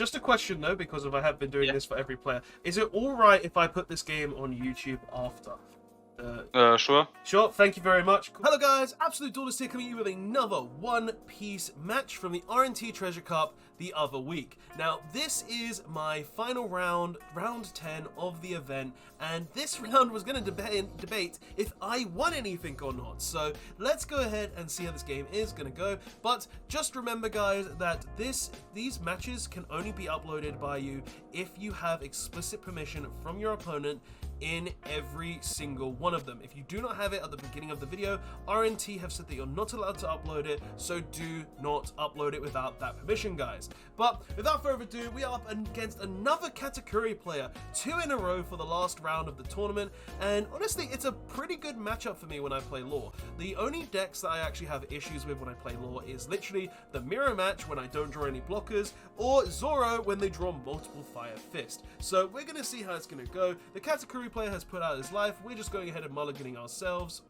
Just a question though, because I have been doing this for every player. Is it all right if I put this game on YouTube after? Sure. Sure, thank you very much. Hello guys, Absolute Duelist here coming at you with another one-piece match from the RNT Treasure Cup the other week. Now, this is my final round, round 10 of the event, and this round was going to debate if I won anything or not. So let's go ahead and see how this game is going to go. But just remember guys that these matches can only be uploaded by you if you have explicit permission from your opponent in every single one of them. If you do not have it at the beginning of the video, RNT have said that you're not allowed to upload it, so do not upload it without that permission, guys. But without further ado, we are up against another Katakuri player, 2 in a row for the last round of the tournament, and honestly, it's a pretty good matchup for me when I play Law. The only decks that I actually have issues with when I play Law is literally the Mirror Match when I don't draw any blockers, or Zoro when they draw multiple Fire Fist. So we're going to see how it's going to go. The Katakuri player has put out his life. We're just going ahead and mulliganing ourselves,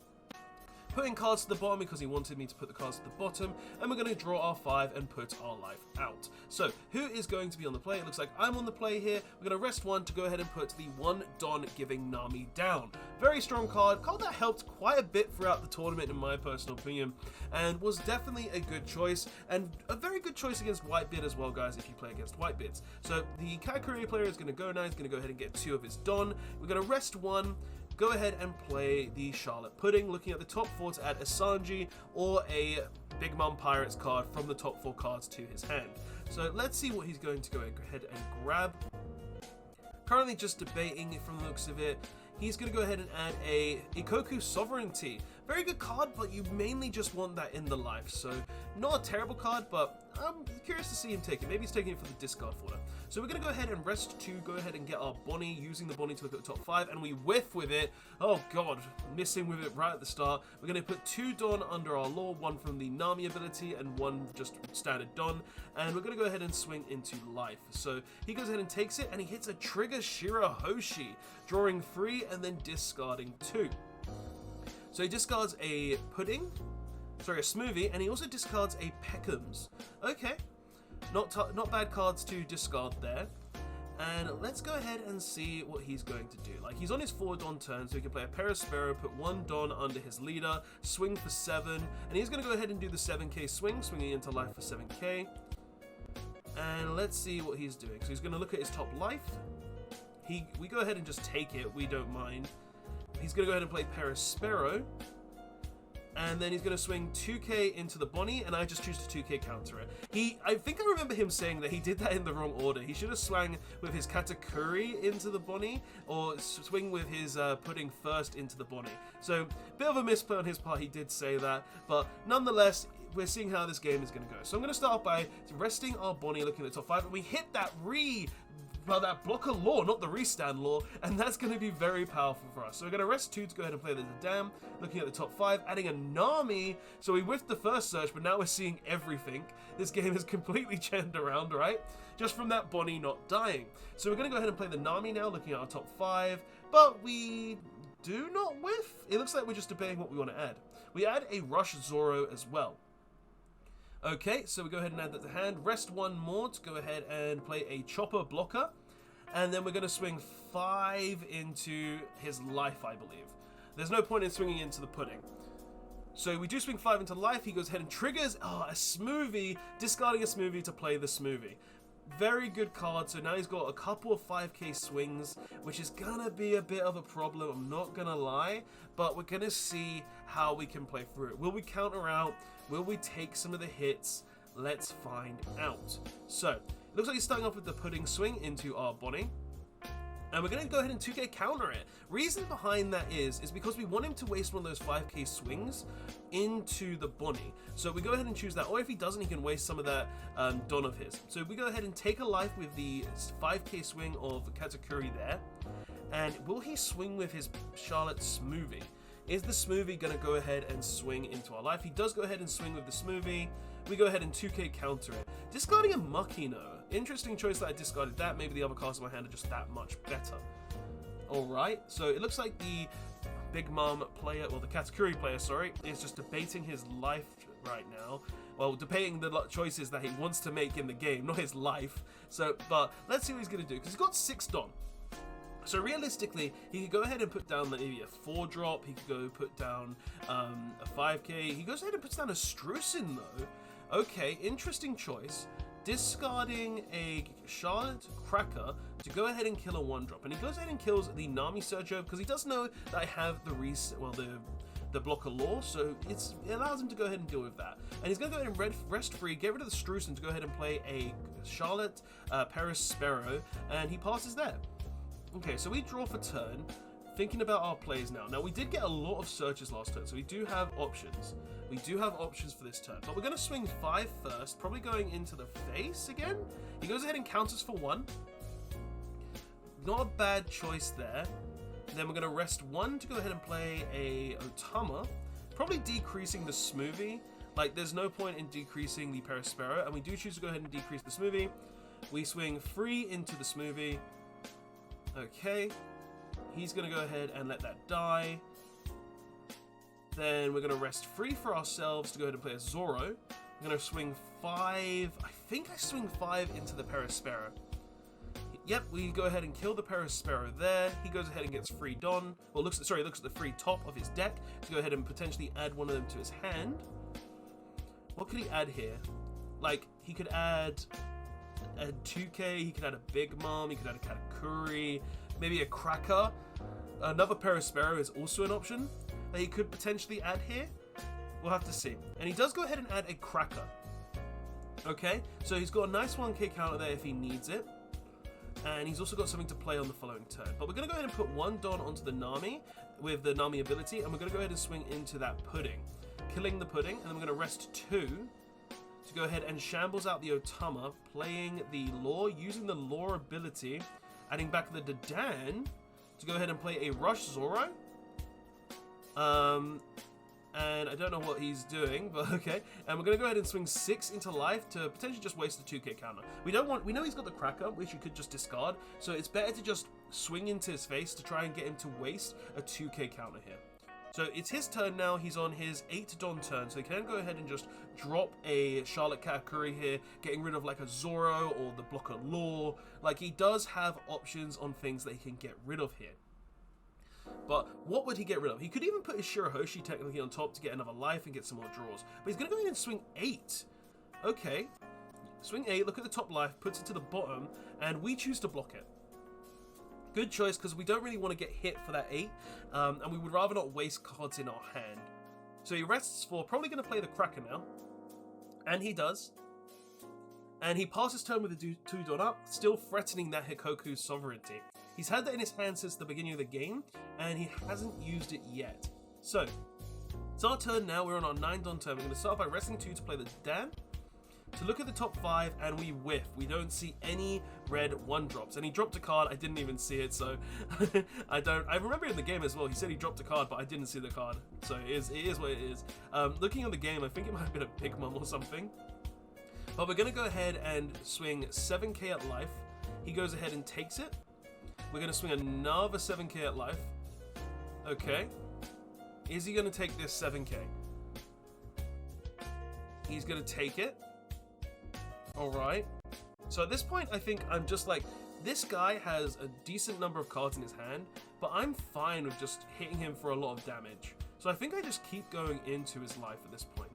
putting cards to the bottom because he wanted me to put the cards to the bottom, and we're going to draw our 5 and put our life out. So who is going to be on the play? It looks like I'm on the play here. We're going to rest 1 to go ahead and put the 1 Don giving Nami down. Very strong card that helped quite a bit throughout the tournament in my personal opinion, and was definitely a good choice, and a very good choice against Whitebeard as well, guys, if you play against Whitebeards. So the Katakuri player is going to go now. He's going to go ahead and get 2 of his Don. We're going to rest 1, go ahead and play the Charlotte Pudding, looking at the top 4 to add a Sanji or a Big Mom Pirates card from the top 4 cards to his hand. So let's see what he's going to go ahead and grab. Currently just debating from the looks of it. He's going to go ahead and add a Ikoku Sovereignty. Very good card, but you mainly just want that in the life. So not a terrible card, but I'm curious to see him take it. Maybe he's taking it for the discard folder. So we're going to go ahead and rest 2, go ahead and get our Bonnie, using the Bonnie to look at the top 5, and we whiff with it. Oh god, missing with it right at the start. We're going to put 2 Don under our Law, 1 from the Nami ability and 1 just standard Don, and we're going to go ahead and swing into life. So he goes ahead and takes it, and he hits a Trigger Shirahoshi, drawing 3 and then discarding 2. So he discards a Pudding, sorry, a Smoothie, and he also discards a Peckham's. Okay. Not bad cards to discard there. And let's go ahead and see what he's going to do. Like, he's on his 4 Don turn, so he can play a Perispero, put 1 Don under his leader, swing for 7, and he's going to go ahead and do the 7k swing, swinging into life for 7k. And let's see what he's doing. So he's going to look at his top life. We go ahead and just take it, we don't mind. He's going to go ahead and play Perispero. And then he's going to swing 2k into the Bonnie, and I just choose to 2k counter it. I think I remember him saying that he did that in the wrong order. He should have swung with his Katakuri into the Bonnie, or swing with his Pudding first into the Bonnie. So, bit of a misplay on his part, he did say that, but nonetheless, we're seeing how this game is going to go. So I'm going to start by resting our Bonnie, looking at the top 5, and we hit that that blocker Law, not the restand Law, and that's going to be very powerful for us. So we're going to rest 2 to go ahead and play the Dam, looking at the top 5, adding a Nami, so we whiffed the first search, but now we're seeing everything. This game is completely turned around, right? Just from that Bonnie not dying. So we're going to go ahead and play the Nami now, looking at our top 5, but we do not whiff. It looks like we're just debating what we want to add. We add a Rush Zoro as well. Okay, so we go ahead and add that to hand. Rest 1 more to go ahead and play a Chopper blocker. And then we're going to swing 5 into his life, I believe. There's no point in swinging into the Pudding. So we do swing 5 into life. He goes ahead and triggers a Smoothie, discarding a Smoothie to play the Smoothie. Very good card. So now he's got a couple of 5k swings, which is going to be a bit of a problem, I'm not going to lie. But we're going to see how we can play through it. Will we counter out? Will we take some of the hits? Let's find out. So, it looks like he's starting off with the Pudding swing into our Bonnie. And we're going to go ahead and 2k counter it. Reason behind that is because we want him to waste one of those 5k swings into the Bonnie. So we go ahead and choose that, or if he doesn't, he can waste some of that Don of his. So we go ahead and take a life with the 5k swing of Katakuri there. And will he swing with his Charlotte Smoothie? Is the Smoothie going to go ahead and swing into our life? He does go ahead and swing with the Smoothie. We go ahead and 2k counter it. Discarding a Makino. Interesting choice that I discarded that. Maybe the other cards in my hand are just that much better. Alright, so it looks like the Big Mom player, or the Katakuri player, sorry, is just debating his life right now. Well, debating the choices that he wants to make in the game, not his life. So, but let's see what he's going to do, because he's got 6 Don. So realistically, he could go ahead and put down maybe a 4-drop. He could go put down a 5k. He goes ahead and puts down a Strucin though. Okay, interesting choice. Discarding a Charlotte Cracker to go ahead and kill a 1-drop. And he goes ahead and kills the Nami Sergio because he does know that I have the blocker law, so it allows him to go ahead and deal with that. And he's going to go ahead and rest free, get rid of the Strucin to go ahead and play a Charlotte Paris Sparrow, and he passes there. Okay, so we draw for turn. Thinking about our plays now. Now, we did get a lot of searches last turn, so we do have options. We do have options for this turn, but we're going to swing 5 first, probably going into the face again. He goes ahead and counters for 1. Not a bad choice there. Then we're going to rest 1 to go ahead and play a Otama, probably decreasing the Smoothie. Like, there's no point in decreasing the Paris Sparrow, and we do choose to go ahead and decrease the Smoothie. We swing 3 into the Smoothie. Okay, he's going to go ahead and let that die. Then we're going to rest 3 for ourselves to go ahead and play a Zoro. I'm going to swing 5. I think I swing 5 into the Paris Sparrow. Yep, we go ahead and kill the Paris Sparrow there. He goes ahead and gets free Don. Well, looks at the free top of his deck to go ahead and potentially add one of them to his hand. What could he add here? Like, he could add a 2k, he could add a Big Mom, he could add a Katakuri, maybe a Cracker. Another Paris Sparrow is also an option that he could potentially add here. We'll have to see. And he does go ahead and add a Cracker. Okay, so he's got a nice 1k counter there if he needs it. And he's also got something to play on the following turn. But we're going to go ahead and put 1 Don onto the Nami with the Nami ability, and we're going to go ahead and swing into that Pudding. Killing the Pudding, and then we're going to rest 2 to go ahead and shambles out the Otama, playing the Law, using the Law ability, adding back the Dadan to go ahead and play a Rush Zoro. And I don't know what he's doing, but okay. And we're going to go ahead and swing 6 into life to potentially just waste the 2k counter. We know he's got the Cracker, which you could just discard, so it's better to just swing into his face to try and get him to waste a 2k counter here. So it's his turn now. He's on his 8 Don turn, so he can go ahead and just drop a Charlotte Katakuri here, getting rid of like a Zoro or the blocker Law. Like, he does have options on things that he can get rid of here. But what would he get rid of? He could even put his Shirahoshi technically on top to get another life and get some more draws. But he's going to go ahead and swing 8. Okay. Swing 8, look at the top life, puts it to the bottom, and we choose to block it. Good choice, because we don't really want to get hit for that 8, and we would rather not waste cards in our hand. So he rests 4, probably going to play the Cracker now. And he does. And he passes turn with the 2 Don up, still threatening that Hikoku's sovereignty. He's had that in his hand since the beginning of the game, and he hasn't used it yet. So, it's our turn now. We're on our 9 Don turn. We're going to start by resting 2 to play the Dan, to look at the top 5, and we whiff. We don't see any red 1-drops. And he dropped a card. I didn't even see it, so I remember in the game as well, he said he dropped a card, but I didn't see the card. So it is what it is. Looking at the game, I think it might have been a Big Mom or something. But we're going to go ahead and swing 7k at life. He goes ahead and takes it. We're going to swing another 7k at life. Okay. Is he going to take this 7k? He's going to take it. Alright. So at this point, I think I'm just like, this guy has a decent number of cards in his hand, but I'm fine with just hitting him for a lot of damage. So I think I just keep going into his life at this point.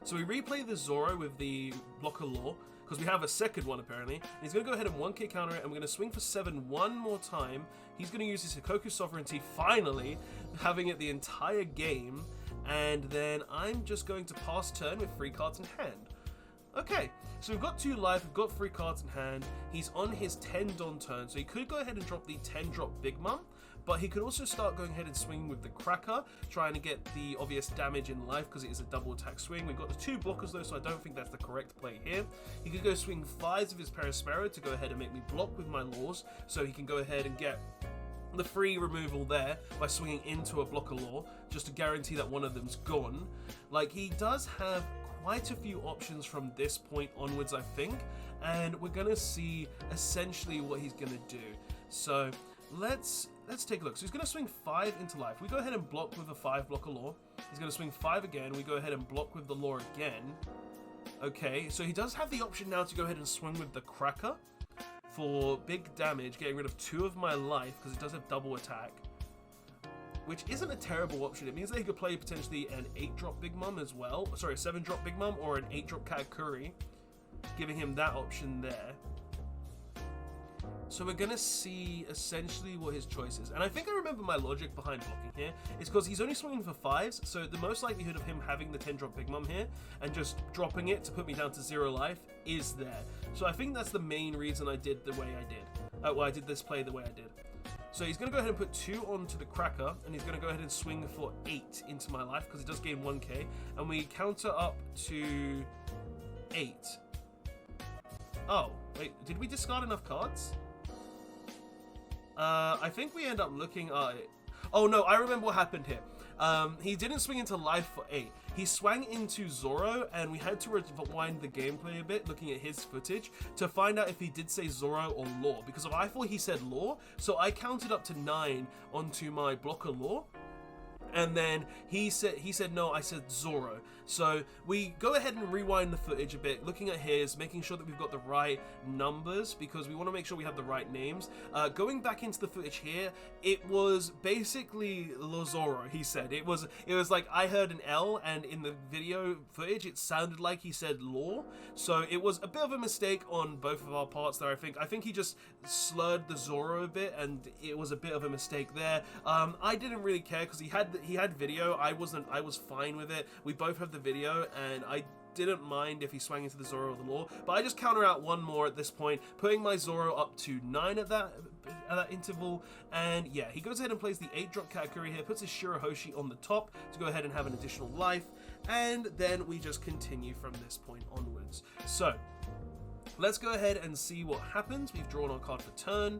So we replay the Zoro with the blocker Law, because we have a second one apparently. And he's going to go ahead and 1k counter it, and we're going to swing for 7 one more time. He's going to use his Hikoku sovereignty, finally, having it the entire game. And then I'm just going to pass turn with 3 cards in hand. Okay, so we've got 2 life, we've got 3 cards in hand. He's on his 10 Don turn, so he could go ahead and drop the 10 drop Big Mom. But he could also start going ahead and swinging with the Cracker, trying to get the obvious damage in life because it is a double attack swing. We've got the 2 blockers though, so I don't think that's the correct play here. He could go swing 5s of his Paris Sparrow to go ahead and make me block with my Laws, so he can go ahead and get the free removal there by swinging into a blocker Law, just to guarantee that one of them's gone. Like, he does have quite a few options from this point onwards, I think, and we're going to see essentially what he's going to do. So let's take a look. So he's going to swing 5 into life. We go ahead and block with a 5 blocker law. He's going to swing 5 again. We go ahead and block with the law again. Okay, so he does have the option now to go ahead and swing with the cracker for big damage, getting rid of 2 of my life because it does have double attack, which isn't a terrible option. It means that he could play potentially an 8-drop Big Mom as well. Sorry, a 7-drop Big Mom or an 8-drop Katakuri, giving him that option there. So we're going to see essentially what his choice is. And I think I remember my logic behind blocking here is because he's only swinging for 5s, so the most likelihood of him having the 10-drop Big Mom here and just dropping it to put me down to 0 life is there. So I think that's the main reason I did the way I did. Well, I did this play the way I did. So he's going to go ahead and put 2 onto the cracker, and he's going to go ahead and swing for 8 into my life because it does gain 1k, and we counter up to 8. Oh, wait, did we discard enough cards? I think we end up looking at it. Oh no, I remember what happened here. He didn't swing into life for 8. He swang into Zoro, and we had to rewind the gameplay a bit, looking at his footage, to find out if he did say Zoro or Law. Because I thought he said Law, so I counted up to 9 onto my blocker Law. And then he said no, I said Zoro. So we go ahead and rewind the footage a bit, looking at his, making sure that we've got the right numbers because we want to make sure we have the right names. Going back into the footage here, it was basically Zoro, he said. It was like I heard an L, and in the video footage it sounded like he said Law. So it was a bit of a mistake on both of our parts there, I think. I think he just slurred the Zoro a bit, and it was a bit of a mistake there. I didn't really care because he had video. I was fine with it. We both have the video, and I didn't mind if he swang into the Zoro or the Law, but I just counter out 1 more at this point, putting my Zoro up to 9 at that interval. And yeah, he goes ahead and plays the 8-drop Katakuri here, puts his Shirahoshi on the top to go ahead and have an additional life, and then we just continue from this point onwards. So let's go ahead and see what happens. We've drawn our card for turn,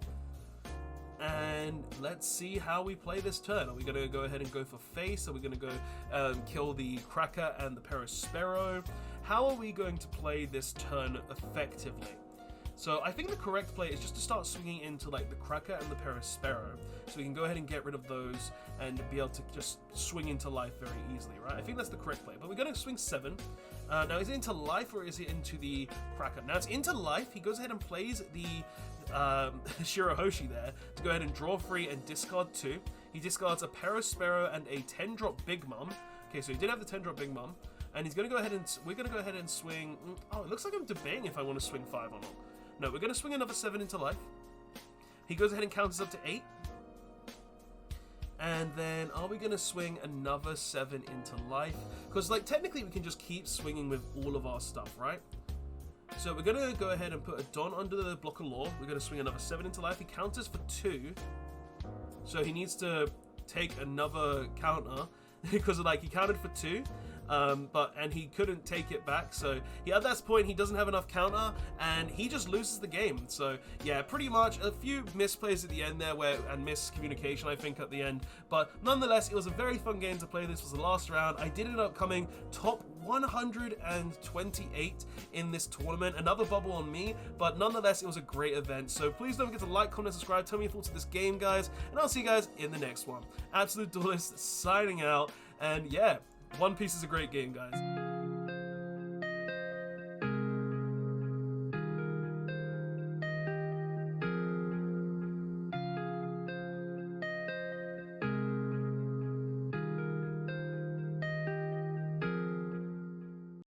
and let's see how we play this turn. Are we going to go ahead and go for face? Are we going to go kill the Cracker and the Perospero? How are we going to play this turn effectively? So I think the correct play is just to start swinging into like the Cracker and the Perospero, so we can go ahead and get rid of those and be able to just swing into life very easily, right? I think that's the correct play, but we're going to swing 7. Now, is it into life or is it into the Cracker? Now, it's into life. He goes ahead and plays the Shirahoshi there to go ahead and draw 3 and discard 2. He discards a Perospero and a 10-drop Big Mom. Okay, so he did have the 10-drop Big Mom, and he's going to go ahead and we're going to go ahead and swing. Oh, it looks like I'm debating if I want to swing 5 or not. No, we're going to swing another 7 into life. He goes ahead and counters up to 8. And then are we going to swing another 7 into life? Because like technically we can just keep swinging with all of our stuff, right? So we're going to go ahead and put a Don under the blocker law. We're going to swing another 7 into life. He counters for 2. So he needs to take another counter because like he countered for 2. And he couldn't take it back, so at that point he doesn't have enough counter and he just loses the game. So yeah, pretty much a few misplays at the end there and miscommunication I think at the end, but nonetheless it was a very fun game to play. This was the last round. I did end up coming top 128 in this tournament, another bubble on me, but nonetheless it was a great event. So please don't forget to like, comment, subscribe, tell me your thoughts of this game, guys, and I'll see you guys in the next one. Absolute Duelist signing out, and yeah, One Piece is a great game, guys.